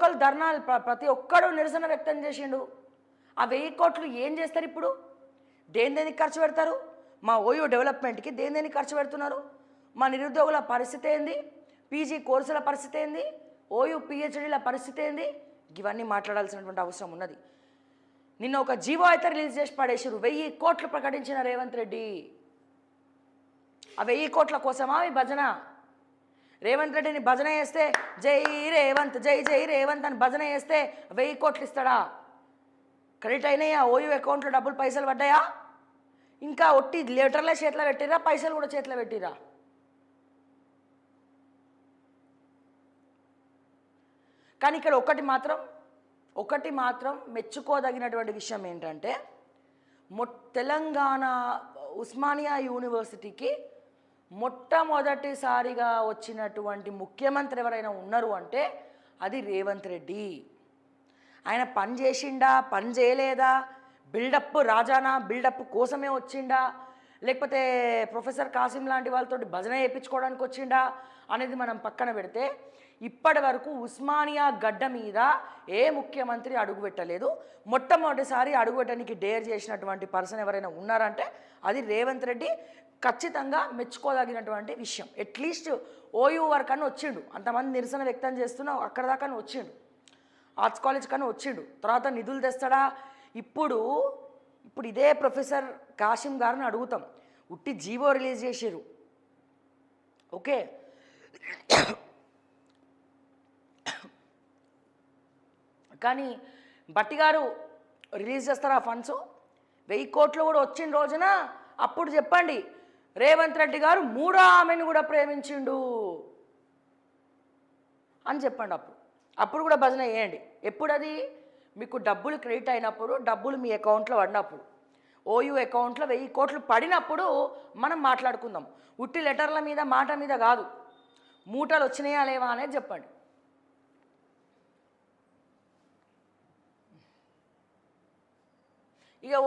ఒక్కరు ధర్నాలు ప్రతి ఒక్కడు నిరసన వ్యక్తం చేసిండు. ఆ 1000 కోట్లు ఏం చేస్తారు ఇప్పుడు? దేనికి ఖర్చు పెడతారు? మా ఓయూ డెవలప్మెంట్కి దేనికి ఖర్చు పెడుతున్నారు? మా నిరుద్యోగుల పరిస్థితి ఏంది? పీజీ కోర్సుల పరిస్థితి ఏంది? ఓయూ పిహెచ్డీల పరిస్థితి ఏంది? ఇవన్నీ మాట్లాడాల్సినటువంటి అవసరం ఉన్నది. నిన్న ఒక జీవో అయితే రిలీజ్ చేసి పడేసారు. 1000 కోట్లు ప్రకటించిన రేవంత్ రెడ్డి. ఆ 1000 కోట్ల కోసమా ఈ భజన? రేవంత్ రెడ్డిని భజన చేస్తే జై రేవంత్, జై జై రేవంత్ అని భజన చేస్తే 1000 కోట్లు ఇస్తాడా? క్రెడిట్ అయినాయా? ఓయూ అకౌంట్లో డబ్బులు పైసలు పడ్డాయా? ఇంకా ఒట్టి లెటర్లే చేతిలో పెట్టిరా, పైసలు కూడా చేతిలో పెట్టిరా? కానీ ఇక్కడ ఒకటి మాత్రం మెచ్చుకోదగినటువంటి విషయం ఏంటంటే, తెలంగాణ ఉస్మానియా యూనివర్సిటీకి మొట్టమొదటిసారిగా వచ్చినటువంటి ముఖ్యమంత్రి ఎవరైనా ఉన్నారు అంటే అది రేవంత్ రెడ్డి. ఆయన పని చేసిండా, పని చేయలేదా, బిల్డప్ రాజానా, బిల్డప్ కోసమే వచ్చిండా, లేకపోతే ప్రొఫెసర్ కాసిం లాంటి వాళ్ళతో భజన చేయించుకోవడానికి వచ్చిండా అనేది మనం పక్కన పెడితే, ఇప్పటి వరకు ఉస్మానియా గడ్డ మీద ఏ ముఖ్యమంత్రి అడుగుపెట్టలేదు. మొట్టమొదటిసారి అడుగుపెట్టడానికి డేర్ చేసినటువంటి పర్సన్ ఎవరైనా ఉన్నారంటే అది రేవంత్ రెడ్డి. ఖచ్చితంగా మెచ్చుకోదగినటువంటి విషయం. అట్లీస్ట్ ఓయూ వరకు అని వచ్చిండు. అంతమంది నిరసన వ్యక్తం చేస్తున్నా అక్కడ దాకా వచ్చిండు. ఆర్ట్స్ కాలేజ్ కన్నా వచ్చిండు. తర్వాత నిధులు తెస్తాడా? ఇప్పుడు ఇదే ప్రొఫెసర్ కాసిం గారిని అడుగుతాం. ఉట్టి జీవో రిలీజ్ చేసారు, ఓకే, కానీ భట్టి గారు రిలీజ్ చేస్తారా ఫండ్స్? 1000 కోట్లు కూడా వచ్చిన రోజున అప్పుడు చెప్పండి రేవంత్ రెడ్డి గారు 3వ ఆమెను కూడా ప్రేమించిండు అని చెప్పండి. అప్పుడు కూడా భజన చేయండి. ఎప్పుడు అది? మీకు డబ్బులు క్రెడిట్ అయినప్పుడు, డబ్బులు మీ అకౌంట్లో పడినప్పుడు, ఓయూ అకౌంట్లో 1000 కోట్లు పడినప్పుడు మనం మాట్లాడుకుందాం. ఉట్టి లెటర్ల మీద మాట మీద కాదు. మూటలు వచ్చినాయా లేవా అనేది చెప్పండి. ఇక